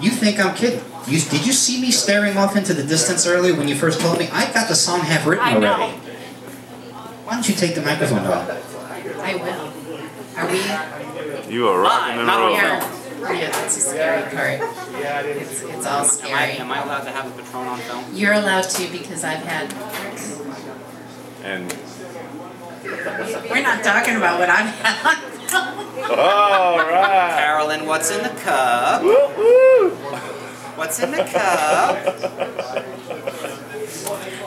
You think I'm kidding? Did you see me staring off into the distance earlier when you first told me? I got the song half written already. Why don't you take the microphone off? I will. Are we? You are rocking and rolling. Yeah, that's a scary part. It's all scary. Am I allowed to have a Patron on film? You're allowed to because I've had... And... We're not talking about what I've had on film. All right. Carolyn, what's in the cup? Woo-hoo. What's in the cup?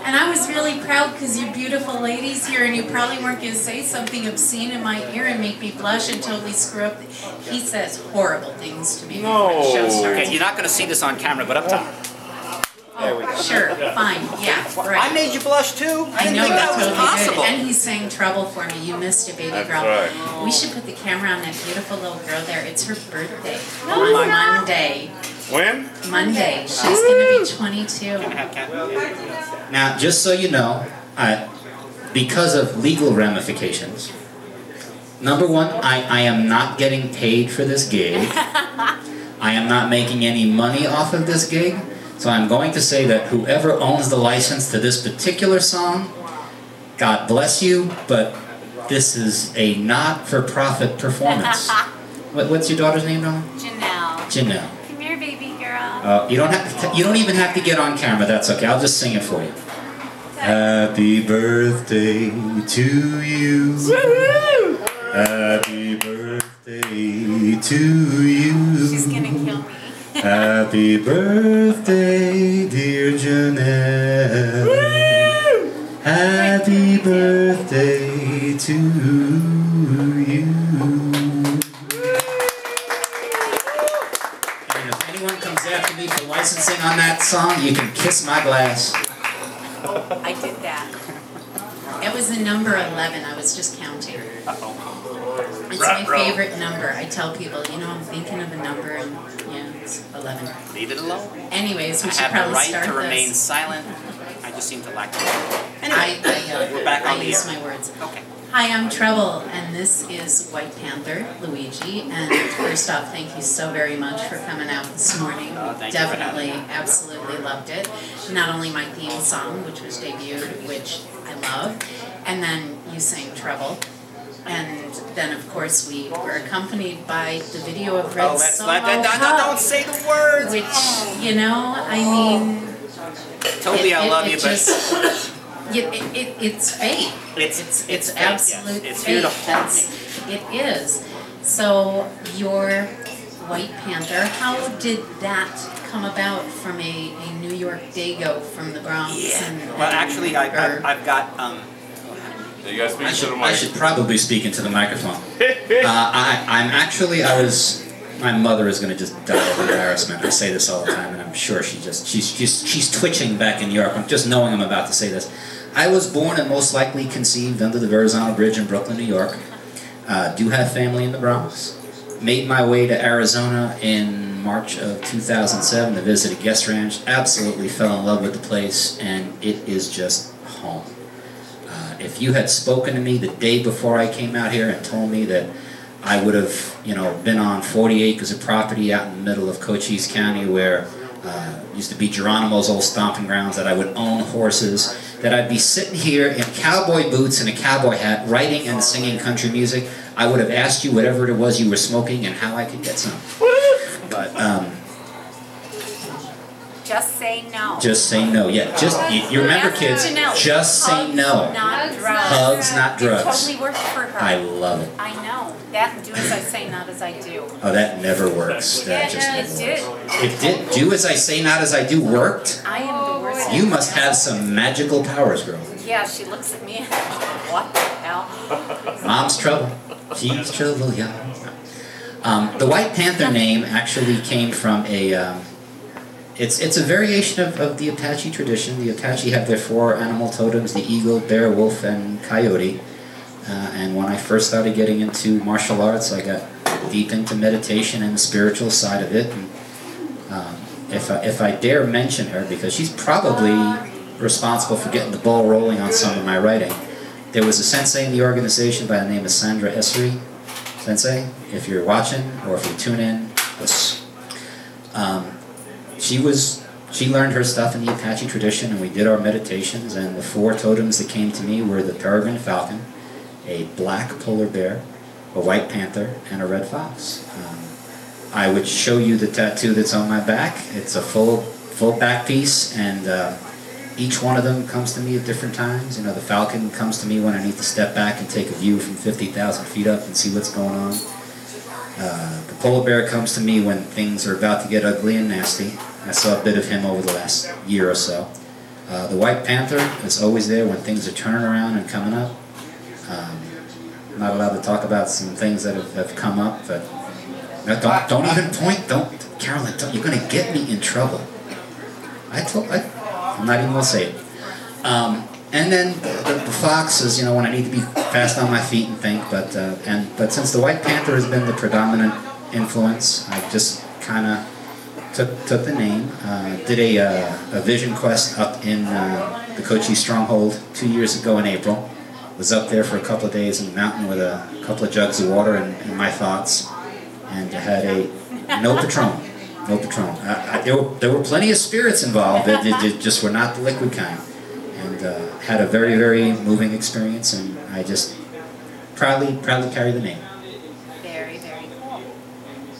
And I was really proud because you're beautiful ladies here and you probably weren't going to say something obscene in my ear and make me blush and totally screw up. He says horrible things to me before the show starts. Okay, you're not going to see this on camera, but up top. There we go. Sure, fine, yeah, right. I made you blush too. I know, that was totally possible. Good. And he sang Trouble for me. You missed it, baby girl. Right. We should put the camera on that beautiful little girl there. It's her birthday No, on Monday. When? Monday. She's going to be 22. Now, just so you know, because of legal ramifications, number one, I am not getting paid for this gig. I am not making any money off of this gig. So I'm going to say that whoever owns the license to this particular song, God bless you, but this is a not-for-profit performance. What's your daughter's name, Dawn? Janelle. Janelle. Come here, baby girl. You don't even have to get on camera. That's okay. I'll just sing it for you. Happy birthday to you. Woo-hoo! Happy birthday to you. She's gonna kill me. Happy birthday, dear Janelle. Woo! Happy birthday to you. And if anyone comes after me for licensing on that song, you can kiss my glass. I did that. It was the number 11. I was just counting. It's my favorite number. I tell people, you know, I'm thinking of a number, and yeah, it's 11. Leave it alone. Anyways, we I should have probably the right start to remain this. silent. I just seem to lack the Anyway, we're back on I the use air. my words. Okay. Hi, I'm Treble, and this is Whyte Panther, Luigi. And first off, thank you so very much for coming out this morning. Thank you for Definitely, having me. absolutely loved it. Not only my theme song, which was debuted, which I love, and then you sang Treble. And then, of course, we were accompanied by the video of Red Solo Don't say the words. which, you know, I mean... Toby, I love you, but... It's fate. It's fate, absolute yes. It's here to fate. haunt me. It is. So your Whyte Panther, how did that come about from a New York Dago from the Bronx? Yeah. Well, actually, I've got You guys speak to the mic. I should probably speak into the microphone. My mother is going to just die of embarrassment. I say this all the time, and I'm sure she's twitching back in New York. Just knowing I'm about to say this. I was born and most likely conceived under the Verrazano Bridge in Brooklyn, New York. Do have family in the Bronx. Made my way to Arizona in March of 2007 to visit a guest ranch. Absolutely fell in love with the place, and it is just home. If you had spoken to me the day before I came out here and told me that I would have, you know, been on 40 acres of property out in the middle of Cochise County where used to be Geronimo's old stomping grounds, that I would own horses, that I'd be sitting here in cowboy boots and a cowboy hat writing and singing country music, I would have asked you whatever it was you were smoking and how I could get some. But, Just say no. just say no. Yeah, you remember, kids, just say no. Not drugs. Hugs, not drugs. It totally worked for her. I love it. I know. That do as I say, not as I do. Oh, that never works. That just Yeah, never it did. works. It did. Do as I say, not as I do worked? I am the worst. You must have some magical powers, girl. Yeah, she looks at me and what the hell? Mom's trouble. She's trouble, yeah. The Whyte Panther name actually came from a... It's a variation of the Apache tradition. The Apache have their 4 animal totems, the eagle, bear, wolf, and coyote. And when I first started getting into martial arts, I got deep into meditation and the spiritual side of it. And, if I dare mention her, because she's probably responsible for getting the ball rolling on some of my writing, there was a sensei in the organization by the name of Sandra Essery, Sensei, if you're watching or if you tune in, she learned her stuff in the Apache tradition, and we did our meditations, and the 4 totems that came to me were the peregrine falcon, a black polar bear, a white panther, and a red fox. I would show you the tattoo that's on my back. It's a full back piece, and each one of them comes to me at different times. You know, the falcon comes to me when I need to step back and take a view from 50,000 feet up and see what's going on. The polar bear comes to me when things are about to get ugly and nasty. I saw a bit of him over the last year or so. The Whyte Panther is always there when things are turning around and coming up. I'm not allowed to talk about some things that have come up, but don't even point. Carolyn, you're going to get me in trouble. I'm not even going to say it. And then the fox is, you know, when I need to be fast on my feet and think. But since the Whyte Panther has been the predominant influence, I just kind of took the name. Did a vision quest up in the Kochi Stronghold 2 years ago in April. Was up there for a couple of days in the mountain with a couple of jugs of water and my thoughts, and had no Patron. No Patron. There were plenty of spirits involved. They just were not the liquid kind. And had a very, very moving experience, and I just proudly carry the name. Very, very cool.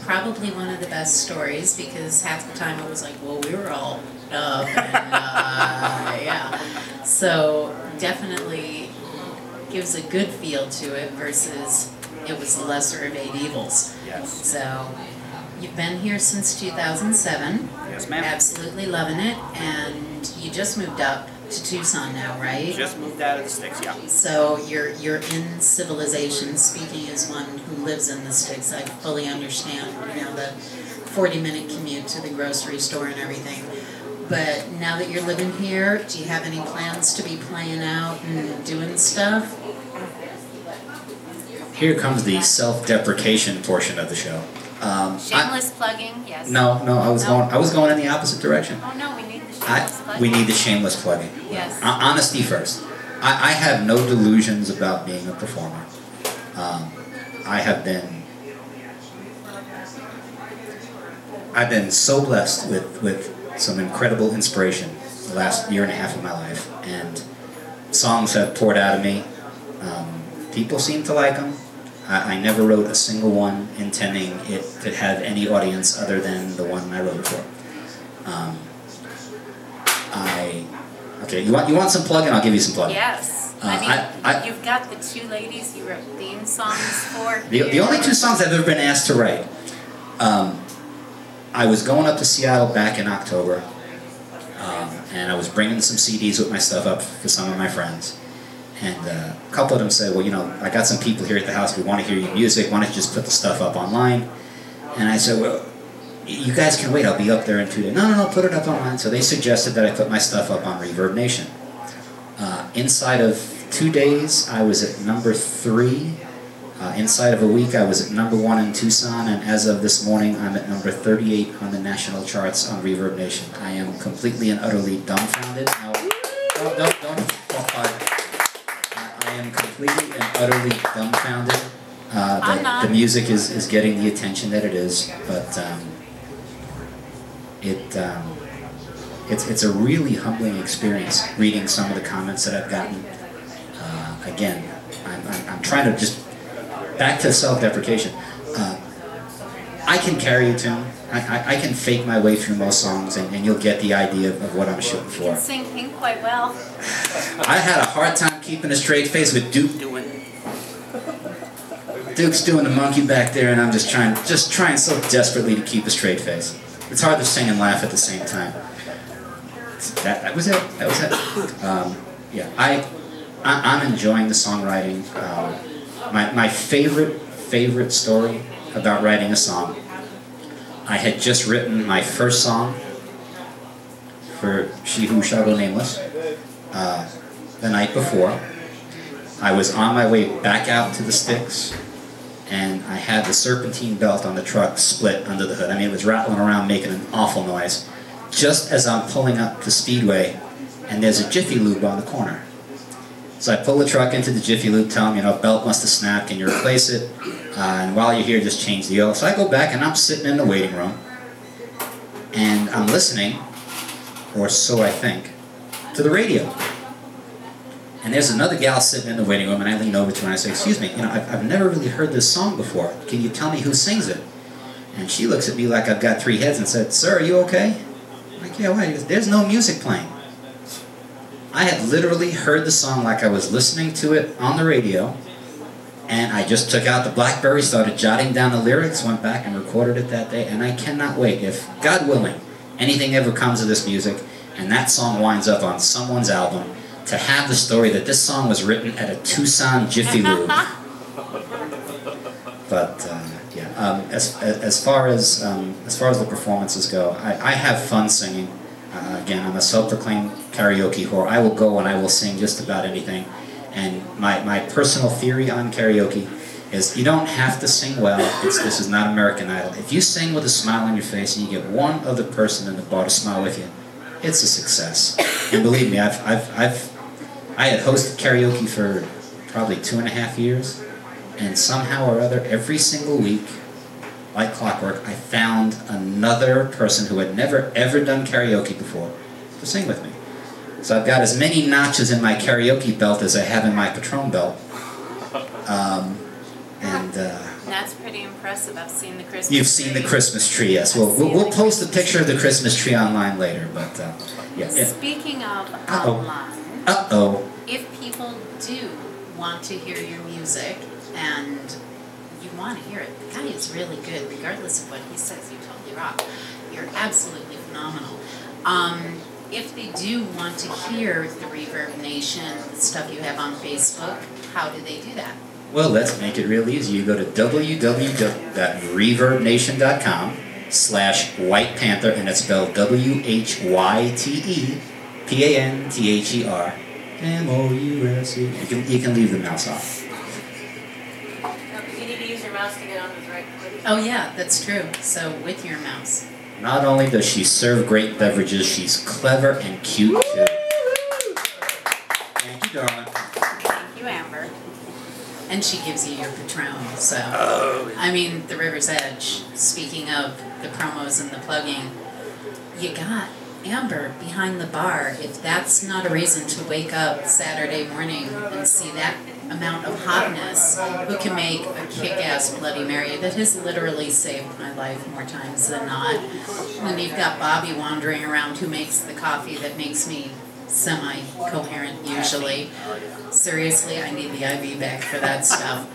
Probably one of the best stories, because half the time it was like, well, we were all up, and yeah. So definitely gives a good feel to it versus it was the lesser of 8 evils. Yes. So you've been here since 2007. Yes, ma'am. Absolutely loving it, and you just moved up to Tucson now, right? Just moved out of the sticks, yeah. So you're in civilization. Speaking as one who lives in the sticks, I fully understand, you know, the 40-minute commute to the grocery store and everything. But now that you're living here, do you have any plans to be playing out and doing stuff? Here comes the self-deprecation portion of the show. Shameless plugging, yes. No, I was going in the opposite direction. Oh no, we need the shameless plugging. We need the shameless plugging. Yes. Honesty first. I have no delusions about being a performer. I've been so blessed with some incredible inspiration the last year and a half of my life, and songs have poured out of me. People seem to like them. I never wrote a single one intending it to have any audience other than the one I wrote it for. Okay, you want some plugging? I'll give you some plugging. Yes. You've got the 2 ladies you wrote theme songs for. The only 2 songs I've ever been asked to write. I was going up to Seattle back in October, and I was bringing some CDs with my stuff up for some of my friends. And a couple of them said, well, you know, I got some people here at the house, we want to hear your music, why don't you just put the stuff up online? And I said, well, you guys can wait, I'll be up there in 2 days. No, put it up online. So they suggested that I put my stuff up on Reverb Nation. Inside of 2 days, I was at number 3. Inside of a week, I was at number 1 in Tucson, and as of this morning, I'm at number 38 on the national charts on Reverb Nation. I am completely and utterly dumbfounded. Now, I am completely and utterly dumbfounded that the music is getting the attention that it is, but it's a really humbling experience reading some of the comments that I've gotten. Again, I'm trying to just back to self-deprecation. I can carry a tune. I can fake my way through most songs, and you'll get the idea of what I'm shooting for. You can sing Pink quite well. I had a hard time keeping a straight face with Duke's doing the monkey back there, and I'm just trying so desperately to keep a straight face. It's hard to sing and laugh at the same time. That was it. Yeah, I'm enjoying the songwriting. My favorite story about writing a song. I had just written my first song for She Who Shall Go Nameless the night before. I was on my way back out to the sticks, and I had the serpentine belt on the truck split under the hood. I mean, it was rattling around making an awful noise. Just as I'm pulling up the speedway, and there's a Jiffy Lube on the corner. So I pull the truck into the Jiffy Lube, tell them, you know, belt must have snapped, can you replace it? And while you're here, just change the oil. So I go back and I'm sitting in the waiting room, and I'm listening, or so I think, to the radio. And there's another gal sitting in the waiting room, and I lean over to her and I say, excuse me, you know, I've never really heard this song before. Can you tell me who sings it? And she looks at me like I've got 3 heads and said, sir, are you okay? I'm like, yeah, why? He goes, there's no music playing. I had literally heard the song like I was listening to it on the radio, and I just took out the BlackBerry, started jotting down the lyrics, went back and recorded it that day, and I cannot wait, if, God willing, anything ever comes of this music, and that song winds up on someone's album, to have the story that this song was written at a Tucson Jiffy Lube. But yeah, as far as the performances go, I have fun singing. Again, I'm a self-proclaimed karaoke whore. I will go and I will sing just about anything. And my personal theory on karaoke is you don't have to sing well. This is not American Idol. If you sing with a smile on your face and you get one other person in the bar to smile with you, it's a success. And believe me, I had hosted karaoke for probably 2.5 years, and somehow or other, every single week, like clockwork, I found another person who had never ever done karaoke before to sing with me. So I've got as many notches in my karaoke belt as I have in my Patron belt. That's pretty impressive. I've seen the Christmas You've tree. seen the Christmas tree, yes. We'll post a picture of the Christmas tree online later, but yeah. Speaking of online, if people do want to hear your music and you want to hear it, the guy is really good, regardless of what he says. You totally rock. You're absolutely phenomenal. If they do want to hear the Reverb Nation, the stuff you have on Facebook, how do they do that? Well, let's make it real easy. You go to www.reverbnation.com/Whyte Panther, and it's spelled WhytePantherMOUSE. You can leave the mouse off. You need to use your mouse to get on the right place. Oh yeah, that's true. So with your mouse. Not only does she serve great beverages, she's clever and cute too. Thank you, darling. Thank you, Amber. And she gives you your Patron, so, I mean, the River's Edge, speaking of the promos and the plugging, you got Amber behind the bar. If that's not a reason to wake up Saturday morning and see that amount of hotness, who can make a kick-ass Bloody Mary that has literally saved my life more times than not. And you've got Bobby wandering around who makes the coffee that makes me semi-coherent usually. Seriously, I need the IV bag for that stuff.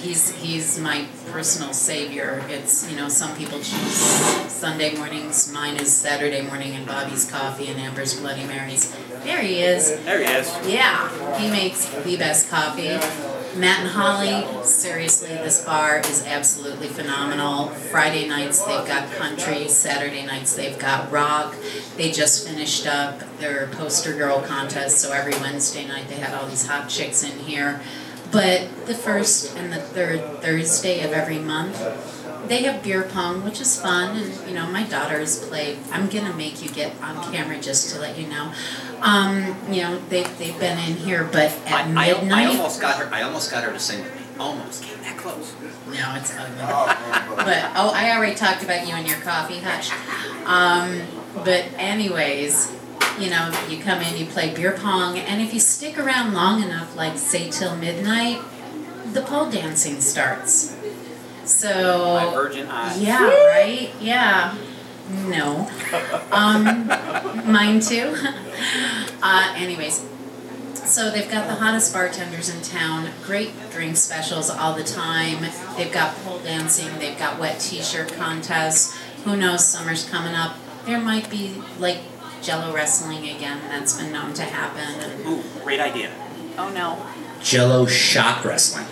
He's my personal savior. It's, you know, some people choose Sunday mornings. Mine is Saturday morning, and Bobby's coffee and Amber's Bloody Marys. There he is. There he is. Yeah, he makes the best coffee. Matt and Holly, seriously, this bar is absolutely phenomenal. Friday nights they've got country, Saturday nights they've got rock. They just finished up their poster girl contest, so every Wednesday night they had all these hot chicks in here. But the first and the third Thursday of every month, they have beer pong, which is fun, and you know, my daughters play. I'm gonna make you get on camera just to let you know. You know, they've been in here, but at midnight. I almost got her to sing with me. Almost came that close. No, it's ugly. But I already talked about you and your coffee, hush. But anyways, you know, you come in, you play beer pong, and if you stick around long enough, like say till midnight, the pole dancing starts. So My virgin eyes. yeah, right? Yeah. No. Mine too. Anyways, so they've got the hottest bartenders in town, great drink specials all the time. They've got pole dancing, they've got wet t-shirt contests. Who knows, summer's coming up. There might be like Jello wrestling again. That's been known to happen. Ooh, great idea. Oh no. Jello shot wrestling.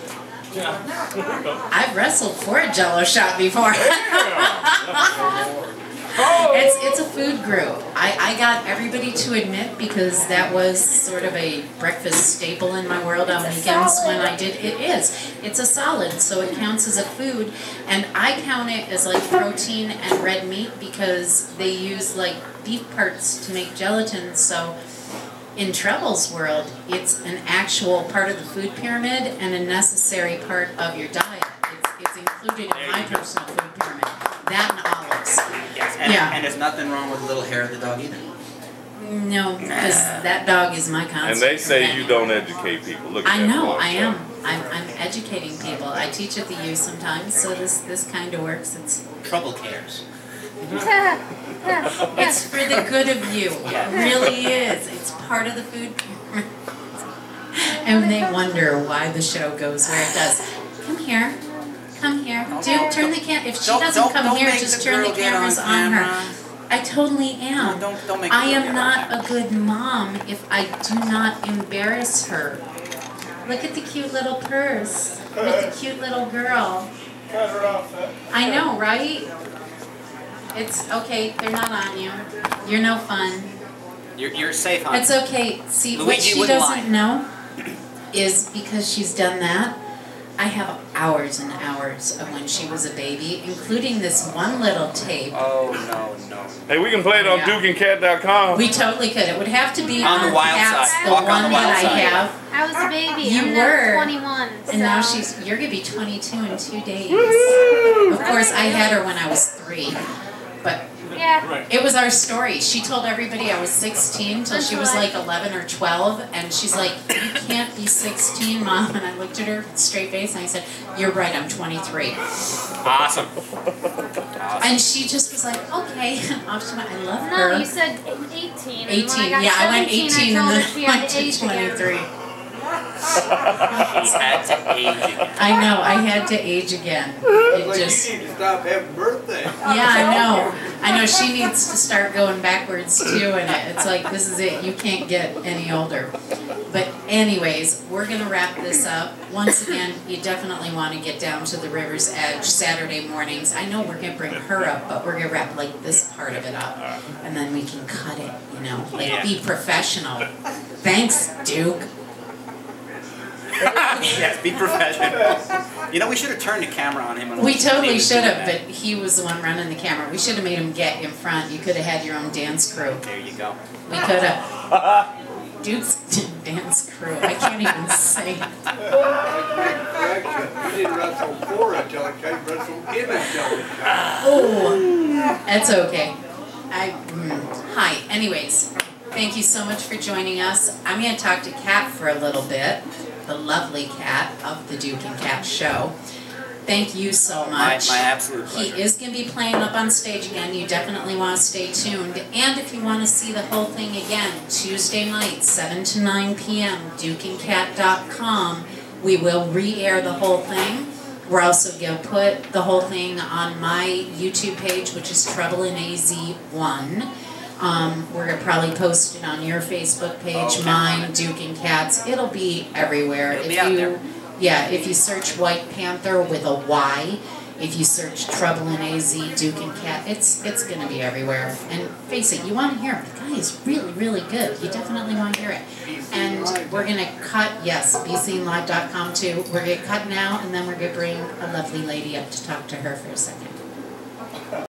I've wrestled for a Jello shot before. It's a food group. I got everybody to admit, because that was sort of a breakfast staple in my world on weekends when I did. It is. It's a solid, so it counts as a food, and I count it as like protein and red meat because they use like beef parts to make gelatin. So in Treble's world, it's an actual part of the food pyramid and a necessary part of your diet. It's included in my personal food pyramid. That and olives. Yes, and there's nothing wrong with a little hair of the dog either. No, because that dog is my constant. And they say companion. you don't educate people. Look at I that know, boy, I so. am. I'm educating people. I teach at the U sometimes, so this kind of works. It's Trouble cares. it's for the good of you. It really is. It's part of the food pyramid. And they wonder why the show goes where it does. Come here. Come here. Turn the camera. If she doesn't come here, just turn the cameras on her. I totally am. No, don't make I am not a good mom if I do not embarrass her. Look at the cute little purse with the cute little girl. I know, right? It's okay. They're not on you. You're no fun. You're safe, huh? It's okay. See, what Luigi she wouldn't doesn't lie. know is because she's done that, I have hours and hours of when she was a baby, including this one little tape. Oh, no. Hey, we can play it on Yeah. DukeandCat.com. We totally could. It would have to be On the wild Cat's, side. the Walk on one the wild that I side. have. I was a baby. You I'm now were. 21. And now so- you're going to be 22 in 2 days. Woo! Of course, I had her when I was 3. But Yeah. it was our story. She told everybody I was 16 till she was like 11 or 12. And she's like, you can't be 16, Mom. And I looked at her straight face and I said, you're right, I'm 23. Awesome. And she just was like, okay. And off she went. I love No, her. you said 18. 18. When I got Yeah, I went 17, 18 I and told her then she went had to to age again. 23. He had to age again. I know, I had to age again. It just, You need to stop having birthdays. yeah, I know. She needs to start going backwards too, and it's like, this is it. You can't get any older. But anyways, we're going to wrap this up. Once again, you definitely want to get down to the river's edge Saturday mornings. I know we're going to bring her up, but we're going to wrap like this part of it up. And then we can cut it, like be professional. Thanks, Duke. Yes, be professional. You know, we should have turned the camera on him. We totally should have, but he was the one running the camera. We should have made him get in front. You could have had your own dance crew. There you go. We could have. Duke's dance crew. I can't even say it. You didn't wrestle for it till it came wrestle in it till it came. Oh, that's okay. Hi. Anyways, thank you so much for joining us. I'm going to talk to Kat for a little bit, the lovely Kat of the Duke and Kat Show. Thank you so much. My absolute pleasure. He is going to be playing up on stage again. You definitely want to stay tuned. And if you want to see the whole thing again, Tuesday night, 7 to 9 p.m., DukeandCat.com. We will re-air the whole thing. We're also going to put the whole thing on my YouTube page, which is Trouble in AZ1. We're going to probably post it on your Facebook page, mine, Duke and Kat's. It'll be everywhere. It'll be out there. Yeah, if you search Whyte Panther with a Y, if you search Trouble in AZ, Duke and Kat, it's going to be everywhere. And face it, you want to hear him. The guy is really, really good. You definitely want to hear it. And we're going to cut, yes, bclive.com too. We're going to cut now, and then we're going to bring a lovely lady up to talk to her for a second.